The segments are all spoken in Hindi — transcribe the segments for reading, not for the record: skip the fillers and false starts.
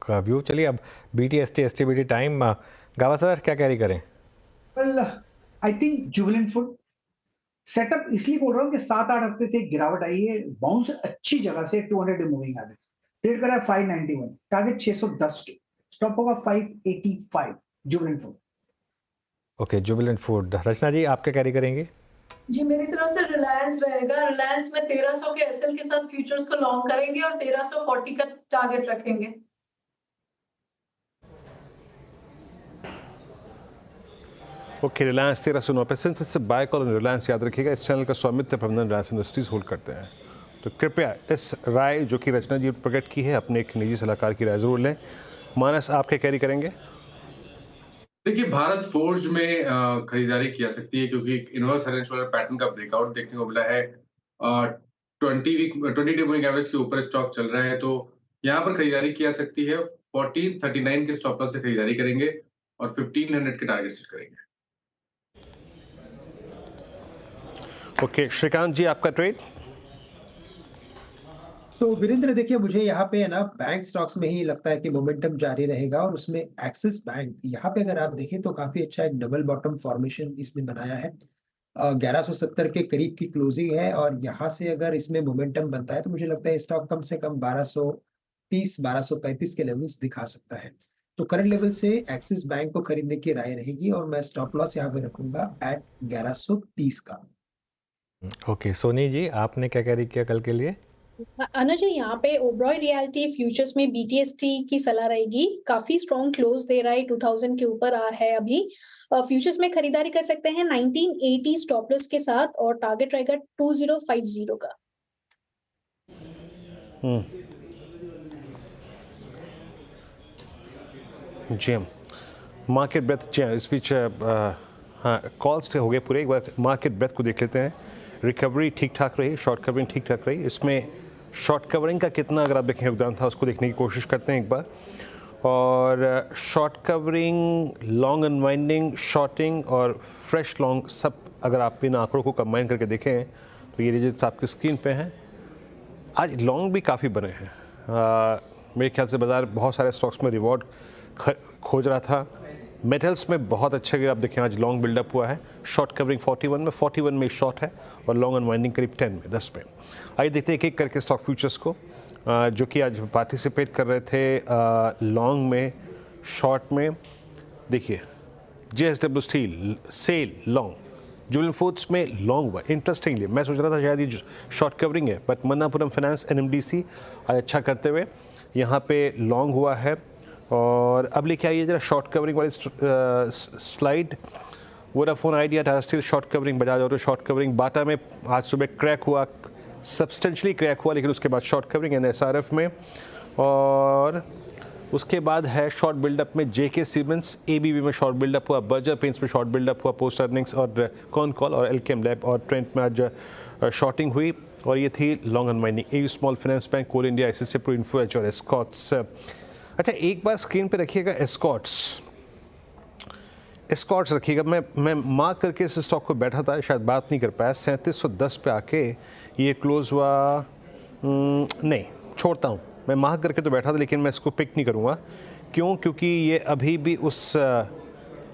का व्यू। चलिए अब BTST STBT टाइम, गावा सर क्या कैरी करें? Well, I think Jubilant food setup इसलिए बोल रहा हूँ कि 7-8 हफ्ते से एक गिरावट आई है, बाउंस अच्छी जगह से 200 डे मूविंग एवरेज ट्रेड करा है 591, टारगेट 610 के, स्टॉप होगा 585 Jubilant food. Okay, Jubilant food. Rachna ji आप क्या कैरी करेंगे? जी, मेरी तरफ से रिलायंस रहेगा। रिलायंस में 1300 के एसएल के साथ फ्यूचर्स को लॉन्ग करेंगे और 1340 का टारगेट रखेंगे। ओके, रिलायंस 1309 पे सिंस इससे बाय कॉल ऑन रिलायंस याद रखिएगा, इस चैनल का स्वामित्व प्रबंधन रिलायंस इंडस्ट्रीज होल्ड करते हैं। तो कृपया इस राय जो कि रचना जी प्रकट की है अपने एक निजी सलाहकार की राय जरूर लें। मानस आप क्या कैरी करेंगे? देखिए, भारत फोर्ज में खरीदारी की जा सकती है क्योंकि एक इनवर्स हेड वाला पैटर्न का ब्रेकआउट देखने को मिला है। 20 डे मूविंग एवरेज के ऊपर स्टॉक चल रहा है, तो यहाँ पर खरीदारी की जा सकती है। 1439 के स्टॉप लॉस से खरीदारी करेंगे और 1500 के टारगेट सेट करेंगे। ओके, श्रीकांत जी आपका ट्रेड? तो वीरेंद्र देखिए, मुझे यहाँ पे है ना बैंक स्टॉक्स में ही लगता है कि मोमेंटम जारी रहेगा और उसमें एक्सिस बैंक यहाँ पे अगर आप देखें तो काफी अच्छा एक डबल बॉटम फॉर्मेशन इसने बनाया है। 1170 के करीब की क्लोजिंग है और यहाँ से अगर इसमें मोमेंटम बनता है तो मुझे लगता है स्टॉक कम से कम 1230 1235 के लेवल्स दिखा सकता है। तो करंट लेवल से एक्सिस बैंक को खरीदने की राय रहेगी और मैं स्टॉप लॉस यहाँ पे रखूंगा एट 1130 का। ओके, सोनी जी आपने क्या कैरी किया कल के लिए? अनुज जी, यहाँ पे ओबरॉय रियल्टी फ्यूचर्स में BTST की सलाह रहेगी। काफी स्ट्रॉन्ग क्लोज दे रहा है, 2000 के ऊपर आ है अभी। फ्यूचर्स में खरीदारी कर सकते हैं 1980 स्टॉप लॉस के साथ और टारगेट रहेगा 2050 का। जी मार्केट ब्रेथ जी इस बीच हाँ कॉल्स हो गए पूरे। एक बार मार्केट ब्रेथ को देख लेते हैं। रिकवरी ठीक ठाक रही, शॉर्ट कवरिंग ठीक ठाक रही। इसमें शॉर्ट कवरिंग का कितना अगर आप देखें योगदान था उसको देखने की कोशिश करते हैं एक बार। और short covering, long unwinding, shorting और फ्रेश लॉन्ग सब अगर आप इन आंकड़ों को कंबाइन करके देखें तो ये रिजल्ट्स आपकी स्क्रीन पे हैं। आज लॉन्ग भी काफ़ी बने हैं। मेरे ख्याल से बाज़ार बहुत सारे स्टॉक्स में रिवॉर्ड खोज रहा था। मेटल्स में बहुत अच्छे अगर आप देखें आज लॉन्ग बिल्डअप हुआ है। शॉर्ट कवरिंग 41 में शॉर्ट है और लॉन्ग अनवाइंडिंग करीब 10 में। आइए देखते हैं एक एक करके स्टॉक फ्यूचर्स को जो कि आज पार्टिसिपेट कर रहे थे लॉन्ग में, शॉर्ट में। देखिए JSW Steel, SAIL long, Jubilant Foods में लॉन्ग हुआ। इंटरेस्टिंगली मैं सोच रहा था शायद ये शॉर्ट कवरिंग है, बट मन्नापुरम फाइनेंस NMDC आज अच्छा करते हुए यहाँ पे लॉन्ग हुआ है। और अब लेके आइए जरा शॉर्ट कवरिंग वाली slide. Vodafone Idea, Tata Steel short covering, Bajaj Auto short covering, Bata में आज सुबह क्रैक हुआ, सब्सटेंशली क्रैक हुआ, लेकिन उसके बाद शॉर्ट कवरिंग NSRF में। और उसके बाद है शॉर्ट बिल्डअप में JK सीमेंट्स, ABB में शॉर्ट बिल्डअप हुआ, बर्जर पेंट्स में शॉर्ट बिल्डअप हुआ पोस्ट अर्निंग्स, और कॉनकॉल और एल्केम लैब और ट्रेंट में आज शॉर्टिंग हुई। और ये थी long unwinding. AU Small Finance Bank, Coal India, ICICI Pru, Info Edge और एस्कॉट्स। अच्छा एक बार स्क्रीन पे रखिएगा एस्कॉट्स रखिएगा। मैं मार्क करके इस स्टॉक को बैठा था, शायद बात नहीं कर पाया। 3710 पे आके ये क्लोज हुआ। नहीं छोड़ता हूँ, मैं मार्क करके तो बैठा था लेकिन मैं इसको पिक नहीं करूँगा। क्यों? क्योंकि ये अभी भी उस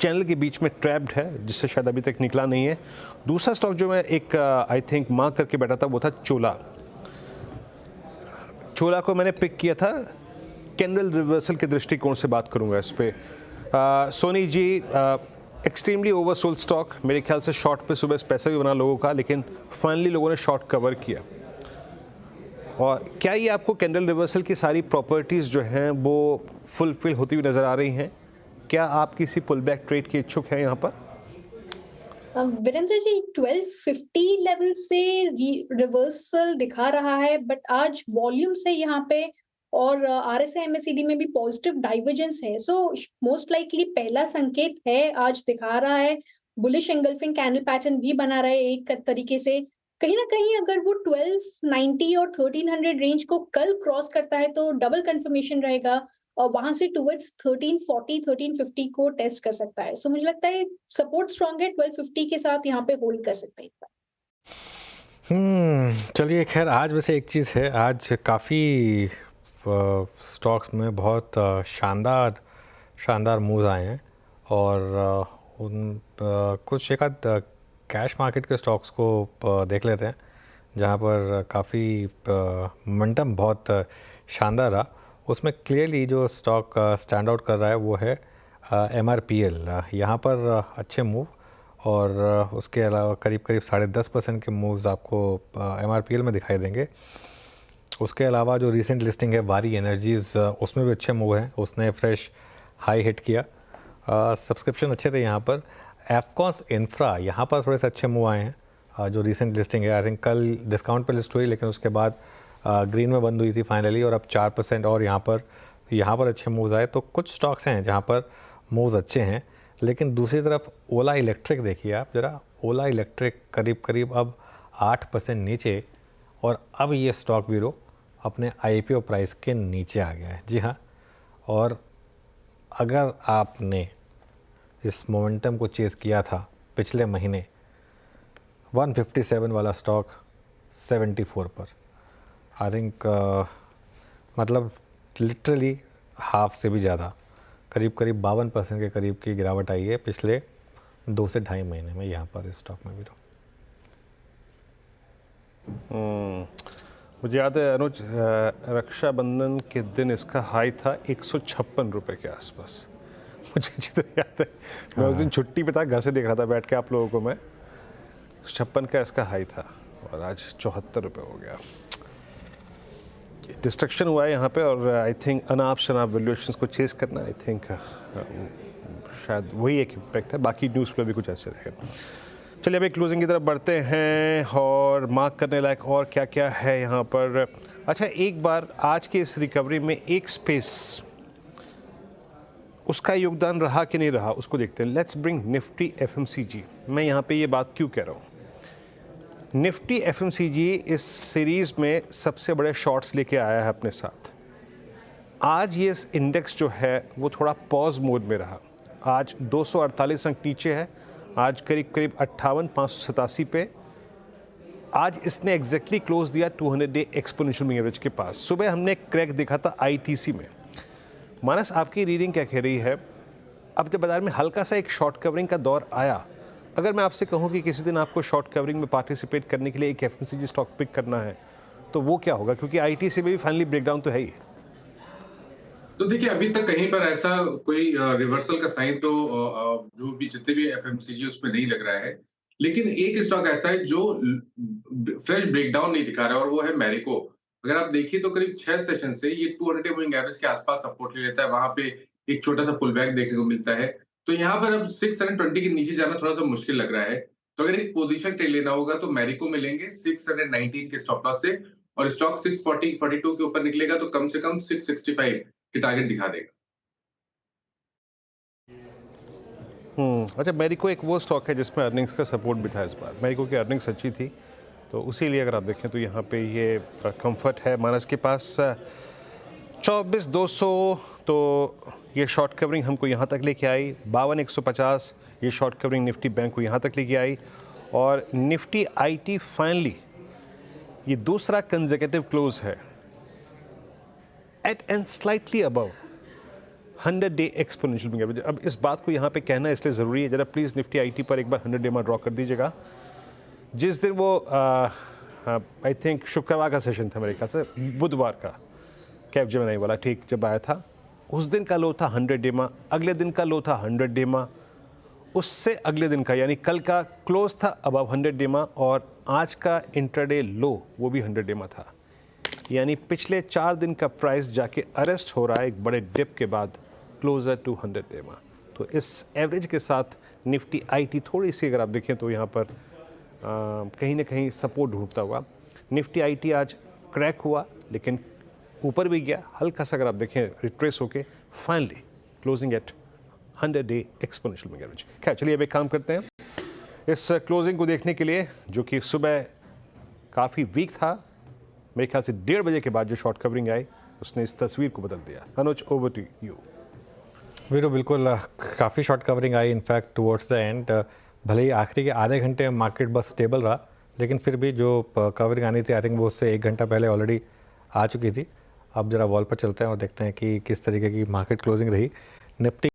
चैनल के बीच में ट्रैप्ड है जिससे शायद अभी तक निकला नहीं है। दूसरा स्टॉक जो मैं एक आई थिंक मार्क करके बैठा था वो था चोला को मैंने पिक किया था। कैंडल रिवर्सल के दृष्टिकोण से बात करूंगा इस पे। Soni ji extremely oversold stock, मेरे ख्याल से शॉर्ट पे सुबह पैसा भी बना लोगों का, लेकिन फाइनली लोगों ने शॉर्ट कवर किया। और क्या ये आपको कैंडल रिवर्सल की सारी प्रॉपर्टीज़ जो हैं वो फुलफिल होती हुई नज़र आ रही हैं? क्या आप किसी पुल बैक ट्रेड के इच्छुक हैं यहाँ पर? वीरेंद्र जी 1250 लेवल से रिवर्सल दिखा रहा है, बट आज वॉल्यूम से यहाँ पे और RSI MACD में भी पॉजिटिव डाइवर्जेंस है। सो मोस्ट लाइकली पहला संकेत है, आज दिखा रहा है बुलिश एंगल्फिंग कैंडल पैटर्न भी बना रहा है एक तरीके से। कहीं ना कहीं अगर वो 1290 और 1300 रेंज को कल क्रॉस करता है तो डबल कंफर्मेशन रहेगा और वहां से टुवर्ड्स 1340 1350 को टेस्ट कर सकता है। सो मुझे लगता है सपोर्ट स्ट्रॉन्ग है, 1250 के साथ यहाँ पे होल्ड कर सकते हैं। चलिए खैर आज वैसे एक चीज़ है, आज काफ़ी स्टॉक्स में बहुत शानदार मूव आए हैं और कुछ एक आध कैश मार्केट के स्टॉक्स को देख लेते हैं जहां पर काफ़ी मोमेंटम बहुत शानदार रहा। उसमें क्लियरली जो स्टॉक स्टैंड आउट कर रहा है वो है MRPL। यहाँ पर अच्छे मूव और उसके अलावा करीब 10.5% के मूव्स आपको MRPL में दिखाई देंगे। उसके अलावा जो रीसेंट लिस्टिंग है वारी एनर्जीज़, उसमें भी अच्छे मूव हैं, उसने फ्रेश हाई हिट किया। सब्सक्रिप्शन अच्छे थे यहाँ पर। एफकॉन्स इंफ्रा यहाँ पर थोड़े से अच्छे मूव आए हैं। जो रीसेंट लिस्टिंग है आई थिंक कल डिस्काउंट पे लिस्ट हुई, लेकिन उसके बाद ग्रीन में बंद हुई थी फाइनली, और अब 4% और यहाँ पर अच्छे मूव्स आए। तो कुछ स्टॉक्स हैं जहाँ पर मूव्स अच्छे हैं। लेकिन दूसरी तरफ ओला इलेक्ट्रिक देखिए आप ज़रा, ओला इलेक्ट्रिक करीब अब 8% नीचे, और अब ये स्टॉक वीरो अपने IPO प्राइस के नीचे आ गया है। जी हाँ, और अगर आपने इस मोमेंटम को चेज़ किया था पिछले महीने 157 वाला स्टॉक 74 पर, आई थिंक मतलब लिटरली हाफ से भी ज़्यादा, करीब 52% के करीब की गिरावट आई है पिछले 2 से ढाई महीने में यहाँ पर इस स्टॉक में भी। मुझे याद है अनुज, रक्षाबंधन के दिन इसका हाई था 156 रुपये के आसपास। मुझे अच्छी तरह याद है, मैं उस दिन छुट्टी पे था, घर से देख रहा था बैठ के आप लोगों को मैं। 156 का इसका हाई था और आज 74 रुपये हो गया। डिस्ट्रक्शन हुआ है यहाँ पे, और आई थिंक अनाप शनाप वैल्यूएशंस को चेस करना, आई थिंक शायद वही एक इम्पैक्ट है। बाकी न्यूज़ पे भी कुछ ऐसे रहे। चलिए अभी क्लोजिंग की तरफ बढ़ते हैं और मार्क करने लायक और क्या क्या है यहाँ पर। अच्छा, एक बार आज की इस रिकवरी में एक स्पेस, उसका योगदान रहा कि नहीं रहा उसको देखते हैं। Let's bring Nifty FMCG। मैं यहाँ पे ये बात क्यों कह रहा हूँ, निफ्टी FMCG इस सीरीज़ में सबसे बड़े शॉर्ट्स लेके आया है अपने साथ। आज ये इंडेक्स जो है वो थोड़ा पॉज मोड में रहा। आज 248 अंक नीचे है, आज करीब 58,587 पे। आज इसने एग्जैक्टली क्लोज दिया 200 डे एक्सपोनेंशियल मूविंग एवरेज के पास। सुबह हमने क्रैक देखा था ITC में। मानस, आपकी रीडिंग क्या कह रही है? अब जब बाजार में हल्का सा एक शॉर्ट कवरिंग का दौर आया, अगर मैं आपसे कहूं कि किसी दिन आपको शॉर्ट कवरिंग में पार्टिसिपेट करने के लिए एक FMCG स्टॉक पिक करना है, तो वो क्या होगा? क्योंकि ITC में भी फाइनली ब्रेकडाउन तो है ही। तो देखिए, अभी तक कहीं पर ऐसा कोई रिवर्सल का साइन तो जो भी जितने भी FMCG उसमें नहीं लग रहा है। लेकिन एक स्टॉक ऐसा है जो फ्रेश ब्रेकडाउन नहीं दिखा रहा है, और वो है मैरिको। अगर आप देखिए तो करीब 6 सेशन से ये 200 डे मूविंग एवरेज के आसपास सपोर्ट ले लेता है, वहां पे एक छोटा सा पुल बैक देखने को मिलता है। तो यहाँ पर अब 620 के नीचे जाना थोड़ा सा मुश्किल लग रहा है। तो अगर एक पोजीशन ट्रेड लेना होगा तो मैरिको में लेंगे 619 के स्टॉप लॉस से, और स्टॉक 642 के ऊपर निकलेगा तो कम से कम 665 के टारगेट दिखा देगा। अच्छा, मैरिको एक वो स्टॉक है जिसमें अर्निंग्स का सपोर्ट भी था इस बार। मैरिको की अर्निंग्स अच्छी थी, तो उसी लिए अगर आप देखें तो यहाँ पे ये कंफर्ट है। मानस के पास 24,200, तो ये शॉर्ट कवरिंग हमको यहाँ तक लेके आई। 52,150 ये शॉर्ट कवरिंग निफ्टी बैंक को यहाँ तक लेके आई। और निफ्टी IT फाइनली ये दूसरा कंसेक्यूटिव क्लोज है at and slightly above 100 day exponential moving average. अब इस बात को यहाँ पे कहना इसलिए ज़रूरी है, ज़रा प्लीज़ निफ्टी IT पर एक बार 100 डे में ड्रॉ कर दीजिएगा। जिस दिन वो आई थिंक शुक्रवार का सेशन था, मेरे ख्याल से बुधवार का, कैपजेमिनी वाला, ठीक जब आया था, उस दिन का लो था 100 डे में, अगले दिन का लो था 100 डे में, उससे अगले दिन का यानी कल का क्लोज था अबव 100 डे में, और आज का इंट्राडे लो वो भी 100 डे में था। यानी पिछले 4 दिन का प्राइस जाके अरेस्ट हो रहा है एक बड़े डिप के बाद क्लोजर टू 100 डे में। तो इस एवरेज के साथ निफ्टी IT थोड़ी सी अगर आप देखें तो यहाँ पर कहीं ना कहीं सपोर्ट ढूंढता हुआ। निफ्टी IT आज क्रैक हुआ लेकिन ऊपर भी गया हल्का सा, अगर आप देखें रिट्रेस होके finally closing at 100 day exponential moving average. खैर चलिए अब एक काम करते हैं, इस क्लोजिंग को देखने के लिए जो कि सुबह काफ़ी वीक था, मेरे ख्याल से 1:30 बजे के बाद जो शॉर्ट कवरिंग आई उसने इस तस्वीर को बदल दिया। अनुज, ओवर टू यू। वीरो, बिल्कुल काफ़ी short covering I in fact towards the end. भले ही आखिरी के आधे घंटे मार्केट बस स्टेबल रहा, लेकिन फिर भी जो कवरिंग आनी थी आई थिंक वो उससे 1 घंटा पहले ऑलरेडी आ चुकी थी। अब जरा वॉल पर चलते हैं और देखते हैं कि किस तरीके की मार्केट क्लोजिंग रही। निफ्टी